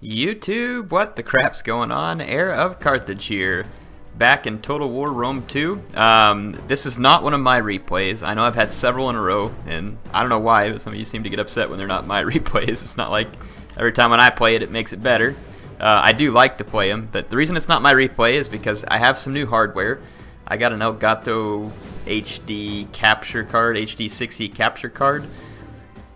YouTube, what the crap's going on? Heir of Carthage here, back in Total War Rome 2. This is not one of my replays. I know I've had several in a row, and I don't know why, but some of you seem to get upset when they're not my replays. It's not like every time when I play it, it makes it better. I do like to play them, but the reason it's not my replay is because I have some new hardware. I got an Elgato HD capture card, HD 60 capture card.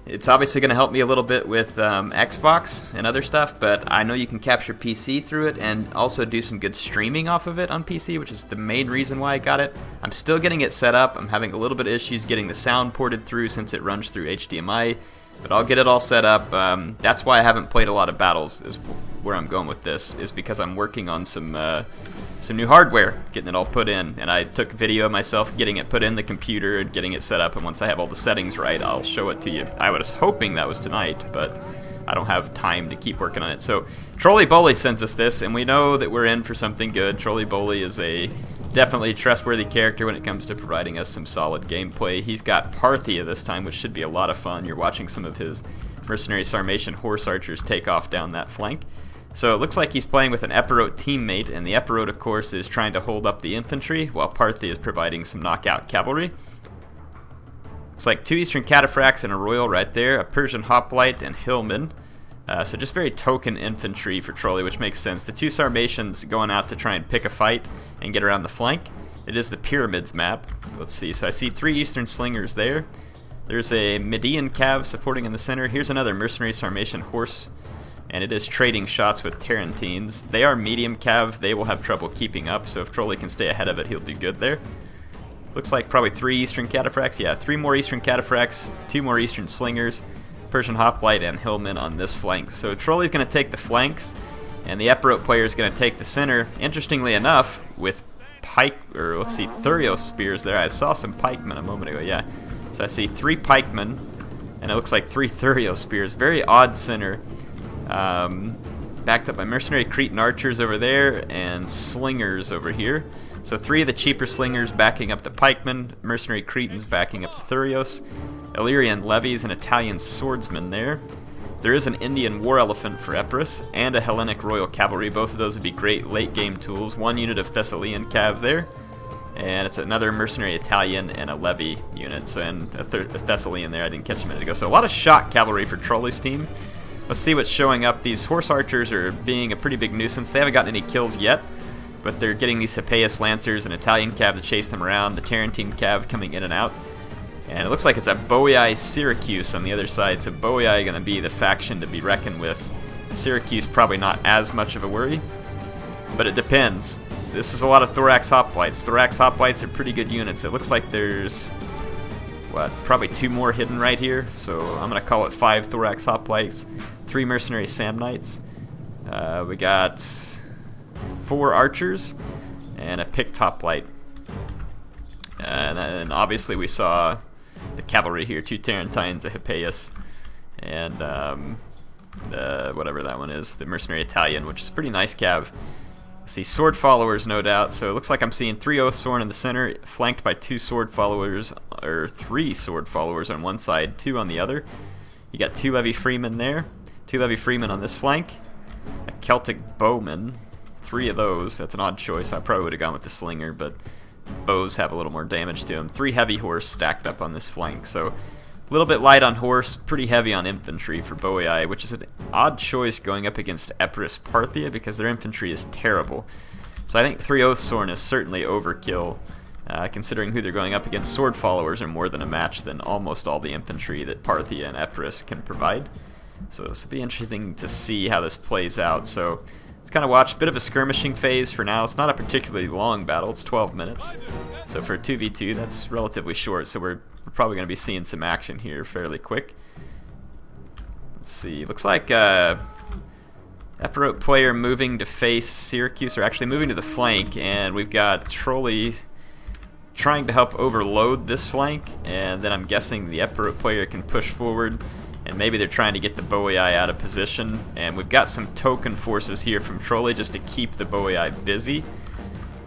It's obviously going to help me a little bit with Xbox and other stuff, but I know you can capture PC through it and also do some good streaming off of it on PC, which is the main reason why I got it. I'm still getting it set up. I'm having a little bit of issues getting the sound ported through since it runs through HDMI, but I'll get it all set up. That's why I haven't played a lot of battles, is where I'm going with this, is because I'm working on some new hardware, getting it all put in, and I took video of myself getting it put in the computer and getting it set up, and once I have all the settings right, I'll show it to you. I was hoping that was tonight, but I don't have time to keep working on it. So Trolli Boli sends us this, and we know that we're in for something good. Trolli Boli is a definitely trustworthy character when it comes to providing us some solid gameplay. He's got Parthia this time, which should be a lot of fun. You're watching some of his mercenary Sarmatian horse archers take off down that flank. So it looks like he's playing with an Epirot teammate, and the Epirot, of course, is trying to hold up the infantry, while Parthia is providing some knockout cavalry. It's like two Eastern Cataphracts and a Royal right there, a Persian Hoplite and Hillman. So just very token infantry for Trolli, which makes sense. The two Sarmatians going out to try and pick a fight and get around the flank. It is the Pyramids map. Let's see, so I see three Eastern Slingers there. There's a Median Cav supporting in the center. Here's another mercenary Sarmatian horse, and it is trading shots with Tarentines. They are medium cav. They will have trouble keeping up, so if Trolli can stay ahead of it, he'll do good there. Looks like probably three Eastern Cataphracts. Yeah, three more Eastern Cataphracts, two more Eastern Slingers, Persian Hoplite, and Hillman on this flank. So Trolli's going to take the flanks, and the Epirot player is going to take the center. Interestingly enough, with pike, or let's see, Thurios spears there. I saw some pikemen a moment ago, yeah. So I see three pikemen, and it looks like three Thurios spears. Very odd center. Backed up by mercenary Cretan archers over there and slingers over here. So three of the cheaper slingers backing up the pikemen, mercenary Cretans backing up the Thurios, Illyrian levies and Italian swordsmen there. There is an Indian war elephant for Epirus and a Hellenic royal cavalry. Both of those would be great late game tools. One unit of Thessalian cav there, and it's another mercenary Italian and a levy unit. So, and a Thessalian there. I didn't catch a minute ago. So a lot of shot cavalry for Trolli's team. Let's see what's showing up. These horse archers are being a pretty big nuisance. They haven't gotten any kills yet, but they're getting these Hippeus lancers and Italian cav to chase them around. The Tarentine cav coming in and out. And it looks like it's a Boii Syracuse on the other side, so Boii going to be the faction to be reckoned with. Syracuse probably not as much of a worry, but it depends. This is a lot of Thorax Hoplites. Thorax Hoplites are pretty good units. It looks like there's, what, probably two more hidden right here, so I'm going to call it 5 Thorax Hoplites, 3 mercenary Samnites. We got 4 archers and a picked hoplite. And then obviously we saw the cavalry here, 2 Tarentines, a Hippeus, and whatever that one is, the mercenary Italian, which is a pretty nice cav. See sword followers, no doubt. So it looks like I'm seeing 3 Oathsworn in the center, flanked by 2 sword followers, or 3 sword followers on one side, 2 on the other. You got 2 Levy Freemen there, 2 Levy Freemen on this flank, a Celtic bowman, 3 of those. That's an odd choice. I probably would have gone with the slinger, but bows have a little more damage to them. 3 heavy horse stacked up on this flank. So a little bit light on horse, pretty heavy on infantry for Boii, which is an odd choice going up against Epirus Parthia because their infantry is terrible. So I think 3 Oathsworn is certainly overkill, considering who they're going up against. Sword followers are more than a match than almost all the infantry that Parthia and Epirus can provide. So this will be interesting to see how this plays out. So let's kind of watch a bit of a skirmishing phase for now. It's not a particularly long battle, it's 12 minutes. So for a 2v2, that's relatively short, so we're probably going to be seeing some action here fairly quick. Let's see, looks like Epirot player moving to face Syracuse, or actually moving to the flank, and we've got Trolli trying to help overload this flank, and then I'm guessing the Epirot player can push forward, and maybe they're trying to get the Boii out of position. And we've got some token forces here from Trolli just to keep the Boii busy.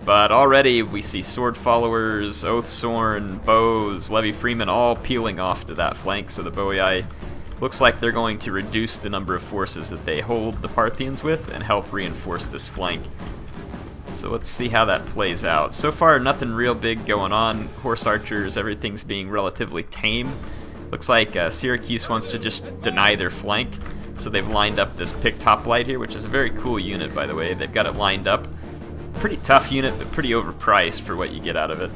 But already we see sword followers, Oathsworn, bows, Levy Freeman all peeling off to that flank, so the Boii a looks like they're going to reduce the number of forces that they hold the Parthians with and help reinforce this flank. So let's see how that plays out. So far, nothing real big going on. Horse archers, everything's being relatively tame. Looks like Syracuse wants to just deny their flank, so they've lined up this picked hoplite here, which is a very cool unit, by the way. They've got it lined up. Pretty tough unit, but pretty overpriced for what you get out of it.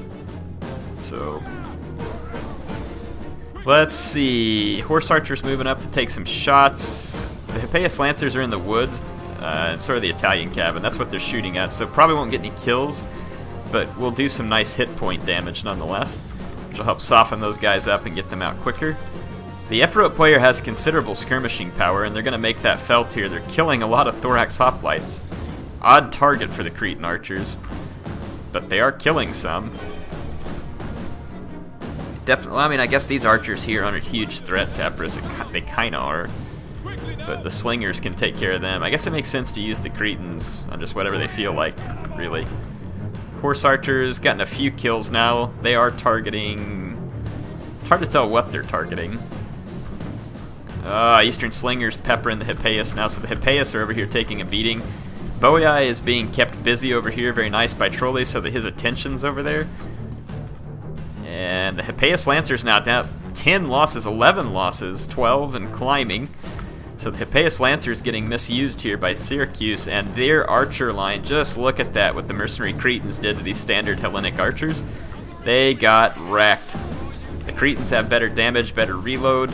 So let's see. Horse archers moving up to take some shots. The Hippeus Lancers are in the woods, and so are the Italian cabin. That's what they're shooting at, so probably won't get any kills, but we'll do some nice hit point damage nonetheless, which will help soften those guys up and get them out quicker. The Epirote player has considerable skirmishing power, and they're going to make that felt here. They're killing a lot of Thorax hoplites. Odd target for the Cretan archers, but they are killing some. Definitely, I mean, I guess these archers here aren't a huge threat to Epirus. They kind of are, but the slingers can take care of them. I guess it makes sense to use the Cretans on just whatever they feel like, really. Horse archers gotten a few kills now. They are targeting. It's hard to tell what they're targeting. Eastern slingers peppering the Hippeus now, so the Hippeus are over here taking a beating. Boli is being kept busy over here, very nice by Trolli, so that his attention's over there. And the Hippeus Lancers now down 10 losses, 11 losses, 12 and climbing. So the Hippeus Lancers getting misused here by Syracuse, and their archer line, just look at that, what the mercenary Cretans did to these standard Hellenic archers. They got wrecked. The Cretans have better damage, better reload,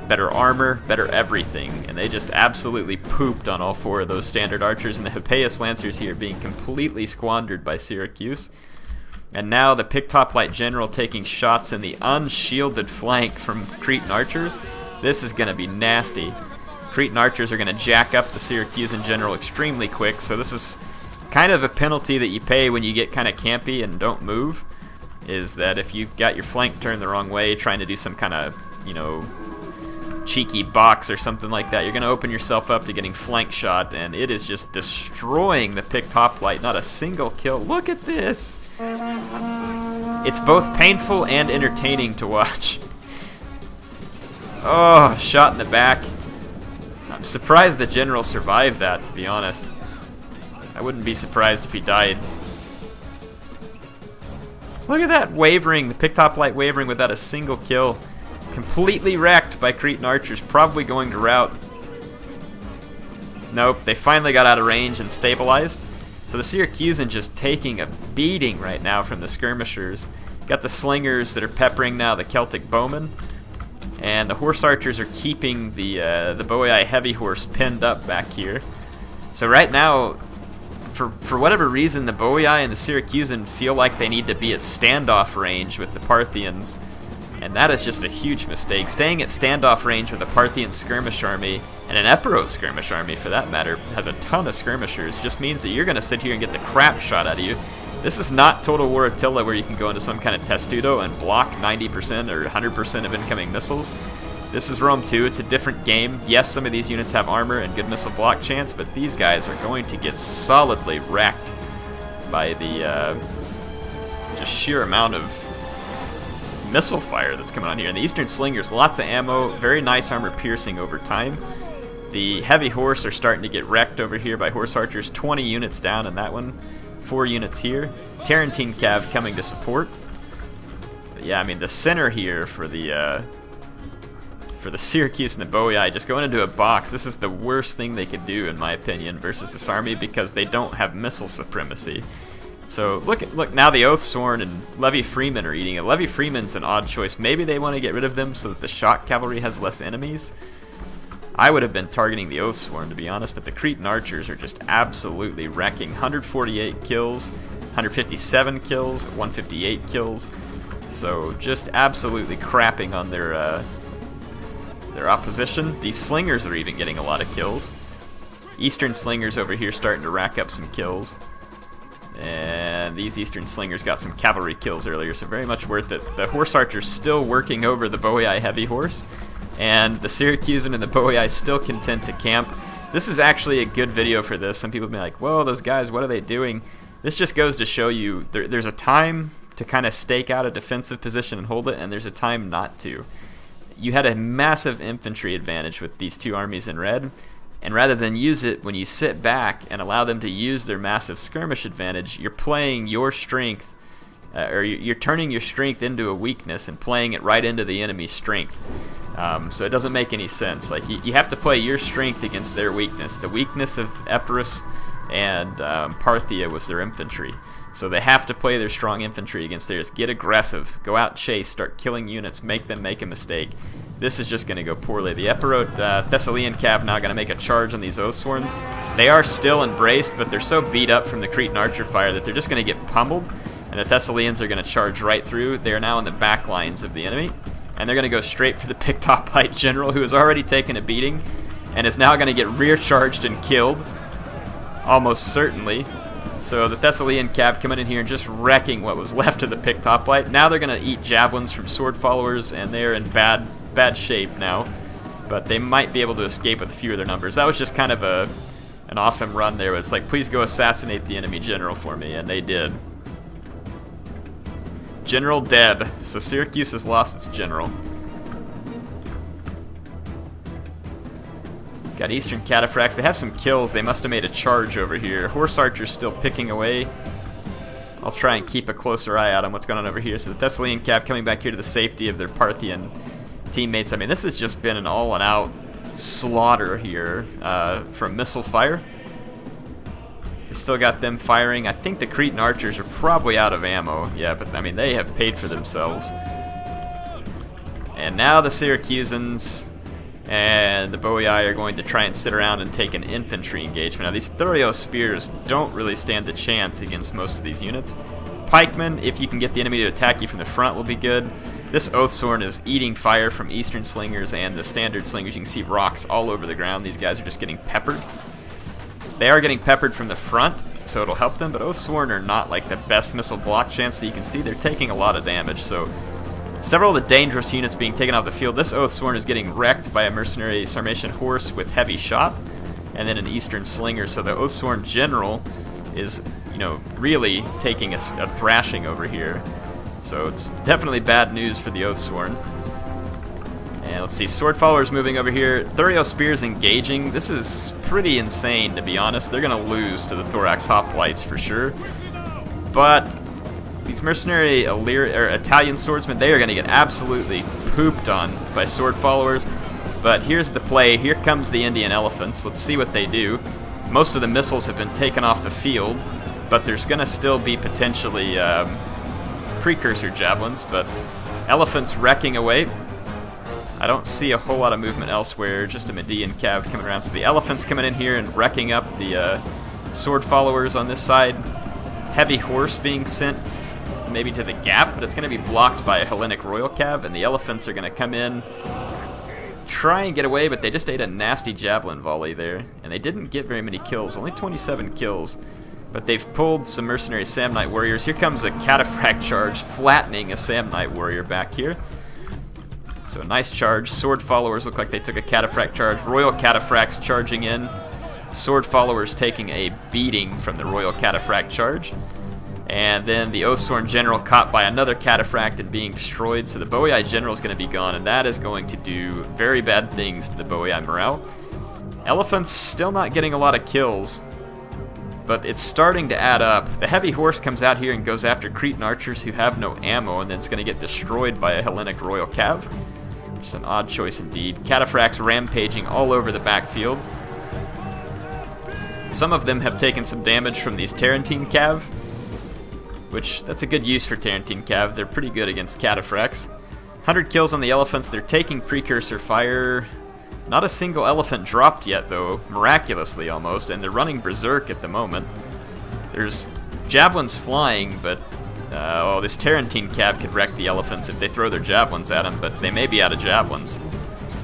better armor, better everything, and they just absolutely pooped on all four of those standard archers, and the Hippeus Lancers here being completely squandered by Syracuse. And now the picked hoplite general taking shots in the unshielded flank from Cretan archers. This is going to be nasty. Cretan archers are going to jack up the Syracusan general extremely quick, so this is kind of a penalty that you pay when you get kind of campy and don't move, is that if you've got your flank turned the wrong way, trying to do some kind of, you know, cheeky box or something like that, you're going to open yourself up to getting flank shot, and it is just destroying the picked hoplite. Not a single kill. Look at this. It's both painful and entertaining to watch. Oh, shot in the back. I'm surprised the general survived that, to be honest. I wouldn't be surprised if he died. Look at that wavering, the picked hoplite wavering without a single kill. Completely wrecked by Cretan archers, probably going to rout. Nope, they finally got out of range and stabilized. So the Syracusan just taking a beating right now from the skirmishers. Got the slingers that are peppering now the Celtic bowmen. And the horse archers are keeping the Boii heavy horse pinned up back here. So right now, for whatever reason, the Boii and the Syracusan feel like they need to be at standoff range with the Parthians. And that is just a huge mistake. Staying at standoff range with a Parthian skirmish army, and an Epirote skirmish army for that matter, has a ton of skirmishers, just means that you're going to sit here and get the crap shot out of you. This is not Total War Attila where you can go into some kind of testudo and block 90% or 100% of incoming missiles. This is Rome 2, it's a different game. Yes, some of these units have armor and good missile block chance, but these guys are going to get solidly wrecked by the just sheer amount of missile fire that's coming on here. And the Eastern Slingers, lots of ammo, very nice armor piercing over time. The heavy horse are starting to get wrecked over here by horse archers. 20 units down in that one, 4 units here. Tarentine Cav coming to support. But yeah, I mean the center here for the Syracuse and the Boii just going into a box. This is the worst thing they could do in my opinion versus this army because they don't have missile supremacy. So look now the Oathsworn and Levy Freeman are eating it. Levy Freeman's an odd choice. Maybe they want to get rid of them so that the shock cavalry has less enemies. I would have been targeting the Oathsworn to be honest, but the Cretan archers are just absolutely wrecking. 148 kills, 157 kills, 158 kills. So just absolutely crapping on their opposition. These slingers are even getting a lot of kills. Eastern slingers over here starting to rack up some kills. And these Eastern Slingers got some cavalry kills earlier, so very much worth it. The Horse Archer's still working over the Boii Heavy Horse, and the Syracusan and the Boii still content to camp. This is actually a good video for this. Some people be like, whoa, those guys, what are they doing? This just goes to show you there's a time to kind of stake out a defensive position and hold it, and there's a time not to. you had a massive infantry advantage with these two armies in red, and rather than use it when you sit back and allow them to use their massive skirmish advantage, you're playing your strength, or you're turning your strength into a weakness and playing it right into the enemy's strength. So it doesn't make any sense. Like you have to play your strength against their weakness. The weakness of Epirus and Parthia was their infantry. So they have to play their strong infantry against theirs. Get aggressive. Go out, chase, start killing units, make them make a mistake. This is just going to go poorly. The Epirote Thessalian Cav now going to make a charge on these Oathsworn. They are still embraced, but they're so beat up from the Cretan archer fire that they're just going to get pummeled, and the Thessalians are going to charge right through. They are now in the back lines of the enemy, and they're going to go straight for the Picked Hoplite General, who has already taken a beating, and is now going to get rear charged and killed, almost certainly. So the Thessalian Cav coming in here and just wrecking what was left of the Picked Hoplite. Now they're going to eat javelins from sword followers, and they're in bad shape now, but they might be able to escape with a few of their numbers. That was just kind of an awesome run there. It's like, please go assassinate the enemy general for me, and they did. General dead. So Syracuse has lost its general. Got Eastern Cataphracts. They have some kills. They must have made a charge over here. Horse Archer's still picking away. I'll try and keep a closer eye out on what's going on over here. So the Thessalian Cav coming back here to the safety of their Parthian teammates. I mean, this has just been an all-and-out slaughter here from missile fire. We still got them firing. I think the Cretan archers are probably out of ammo. Yeah, but I mean, they have paid for themselves. And now the Syracusans and the Boii are going to try and sit around and take an infantry engagement. Now, these Thurio spears don't really stand a chance against most of these units. Pikemen, if you can get the enemy to attack you from the front, will be good. This Oathsworn is eating fire from Eastern Slingers and the Standard Slingers. You can see rocks all over the ground. These guys are just getting peppered. They are getting peppered from the front, so it'll help them, but Oathsworn are not like the best missile block chance, so you can see they're taking a lot of damage. So several of the dangerous units being taken off the field. This Oathsworn is getting wrecked by a mercenary Sarmatian horse with heavy shot, and then an Eastern Slinger. So the Oathsworn general is, you know, really taking a thrashing over here. So it's definitely bad news for the Oathsworn. And let's see, Sword Followers moving over here. Thurio Spears engaging. This is pretty insane, to be honest. They're going to lose to the Thorax Hoplites for sure. But these mercenary Italian swordsmen, they are going to get absolutely pooped on by Sword Followers. But here's the play. Here comes the Indian Elephants. Let's see what they do. Most of the missiles have been taken off the field, but there's going to still be potentially precursor javelins, but elephants wrecking away. I don't see a whole lot of movement elsewhere, just a Median Cav coming around. So the elephants coming in here and wrecking up the sword followers on this side. Heavy horse being sent maybe to the gap, but it's going to be blocked by a Hellenic Royal Cav, and the elephants are going to come in, try and get away, but they just ate a nasty javelin volley there, and they didn't get very many kills, only 27 kills. But they've pulled some mercenary Samnite warriors. Here comes a cataphract charge, flattening a Samnite warrior back here. So nice charge. Sword followers look like they took a cataphract charge. Royal cataphracts charging in. Sword followers taking a beating from the royal cataphract charge. And then the Oathsworn general caught by another cataphract and being destroyed. So the Boii general is going to be gone, and that is going to do very bad things to the Boii morale. Elephants still not getting a lot of kills, but it's starting to add up. The heavy horse comes out here and goes after Cretan archers who have no ammo, and then it's going to get destroyed by a Hellenic Royal Cav. Just an odd choice indeed. Cataphracts rampaging all over the backfield. Some of them have taken some damage from these Tarentine Cav, which, that's a good use for Tarentine Cav. They're pretty good against cataphracts. 100 kills on the elephants. They're taking precursor fire. Not a single elephant dropped yet, though, miraculously almost, and they're running berserk at the moment. There's javelins flying, but this Tarentine Cav could wreck the elephants if they throw their javelins at them, but they may be out of javelins.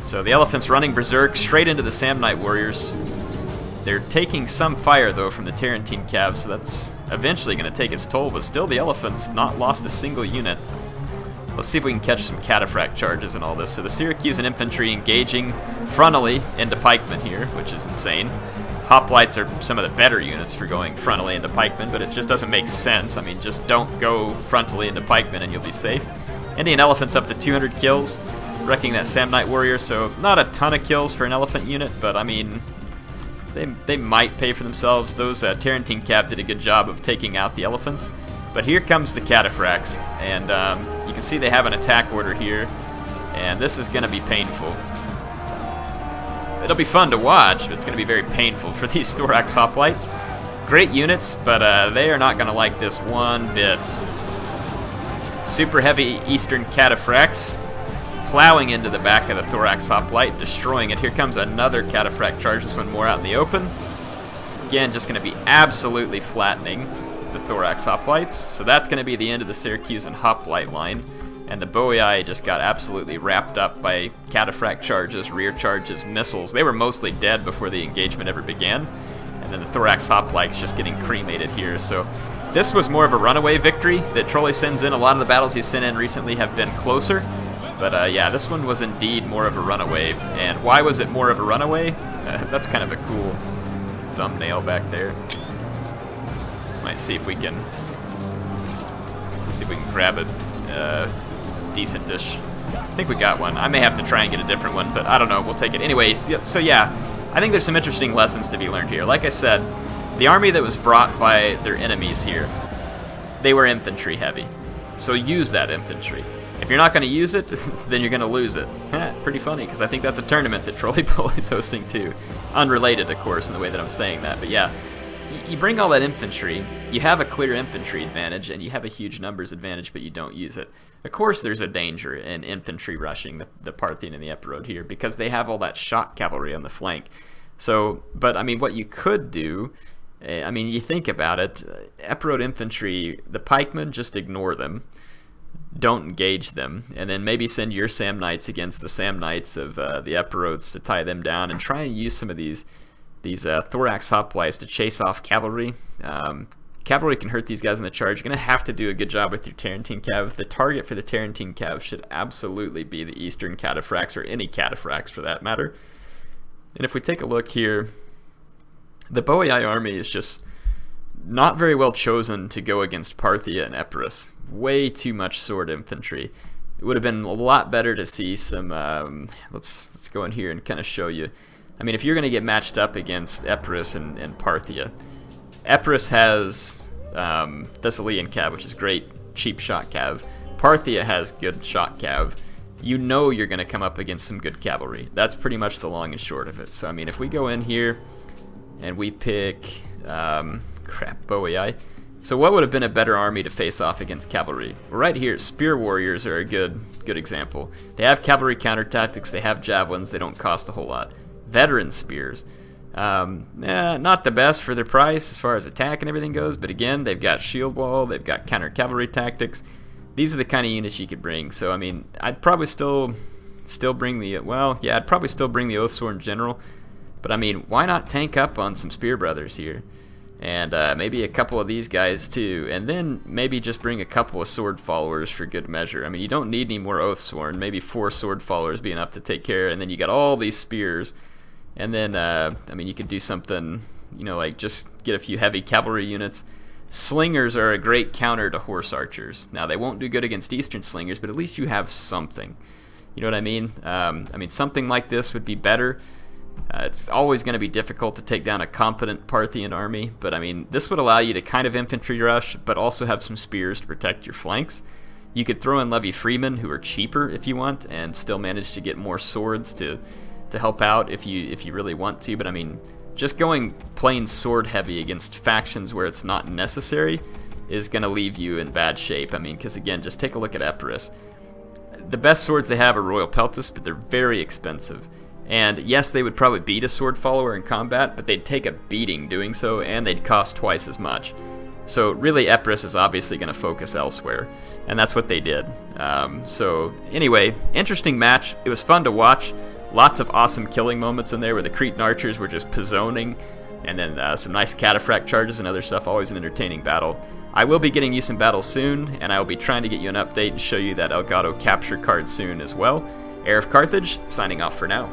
So the elephants running berserk straight into the Samnite warriors. They're taking some fire, though, from the Tarentine Cav, so that's eventually going to take its toll, but still the elephants not lost a single unit. Let's see if we can catch some cataphract charges and all this. So the Syracusan infantry engaging frontally into pikemen here, which is insane. Hoplites are some of the better units for going frontally into pikemen, but it just doesn't make sense. I mean, just don't go frontally into pikemen and you'll be safe. Indian elephants up to 200 kills. wrecking that Samnite warrior. So not a ton of kills for an elephant unit, but I mean, they might pay for themselves. Those Tarantine Cav did a good job of taking out the elephants. But here comes the Cataphracts, and you can see they have an attack order here, and this is going to be painful. It'll be fun to watch, but it's going to be very painful for these Thorax Hoplites. Great units, but they are not going to like this one bit. Super heavy Eastern Cataphracts plowing into the back of the Thorax Hoplite, destroying it. Here comes another Cataphract charge, this one more out in the open. Again, just going to be absolutely flattening the Thorax Hoplites. So that's going to be the end of the Syracusan Hoplite line. And the Boi just got absolutely wrapped up by Cataphract charges, rear charges, missiles. They were mostly dead before the engagement ever began. And then the Thorax Hoplites just getting cremated here. So this was more of a runaway victory that Trolli sends in. A lot of the battles he's sent in recently have been closer. But yeah, this one was indeed more of a runaway. And why was it more of a runaway? That's kind of a cool thumbnail back there. Might see if we can grab a decent dish. I think we got one. I may have to try and get a different one, but I don't know. We'll take it. Anyways, so yeah, I think there's some interesting lessons to be learned here. Like I said, the army that was brought by their enemies here, they were infantry heavy. So use that infantry. If you're not going to use it, then you're going to lose it. Pretty funny, because I think that's a tournament that Trolli Boli is hosting too. Unrelated, of course, in the way that I'm saying that, but yeah. You bring all that infantry, you have a clear infantry advantage, and you have a huge numbers advantage, but you don't use it. Of course there's a danger in infantry rushing the Parthian and the Epirode here, because they have all that shock cavalry on the flank. So, but I mean, what you could do, I mean, you think about it, Epirode infantry, the pikemen, just ignore them. Don't engage them, and then maybe send your Samnites against the Samnites of the Epirodes to tie them down, and try and use some of these Thorax Hoplites to chase off cavalry. Cavalry can hurt these guys in the charge. You're going to have to do a good job with your Tarantine Cav. The target for the Tarantine Cav should absolutely be the Eastern Cataphracts, or any Cataphracts for that matter. And if we take a look here, the Boi army is just not very well chosen to go against Parthia and Epirus. Way too much sword infantry. It would have been a lot better to see some, let's go in here and kind of show you. I mean, if you're going to get matched up against Epirus and Parthia, Epirus has Thessalian Cav, which is great, cheap shot Cav. Parthia has good shot Cav. You know you're going to come up against some good cavalry. That's pretty much the long and short of it. So, I mean, if we go in here and we pick, Boi. So what would have been a better army to face off against cavalry? Well, right here, Spear Warriors are a good example. They have cavalry counter tactics, they have javelins, they don't cost a whole lot. Veteran spears, not the best for their price as far as attack and everything goes, but again, they've got shield wall, they've got counter cavalry tactics. These are the kind of units you could bring. So I mean, I'd probably still bring the I'd probably still bring the Oathsworn General, but I mean, why not tank up on some Spear Brothers here, and maybe a couple of these guys too, and then maybe just bring a couple of Sword Followers for good measure. I mean, you don't need any more Oathsworn. Maybe 4 Sword Followers be enough to take care, and then you got all these spears. And then, I mean, you could do something, you know, like just get a few heavy cavalry units. Slingers are a great counter to horse archers. Now, they won't do good against Eastern slingers, but at least you have something. You know what I mean? Something like this would be better. It's always going to be difficult to take down a competent Parthian army, but I mean, this would allow you to kind of infantry rush, but also have some spears to protect your flanks. You could throw in Levy Freemen, who are cheaper if you want, and still manage to get more swords to help out if you really want to. But I mean, just going plain sword heavy against factions where it's not necessary is going to leave you in bad shape. I mean, because again, just take a look at Epirus. The best swords they have are Royal Peltis, but they're very expensive. And yes, they would probably beat a sword follower in combat, but they'd take a beating doing so, and they'd cost twice as much. So really, Epirus is obviously going to focus elsewhere, and that's what they did. So anyway, interesting match. It was fun to watch. Lots of awesome killing moments in there where the Cretan archers were just pizzoning, and then some nice cataphract charges and other stuff. Always an entertaining battle. I will be getting you some battles soon, and I will be trying to get you an update and show you that Elgato capture card soon as well. HeirofCarthage, signing off for now.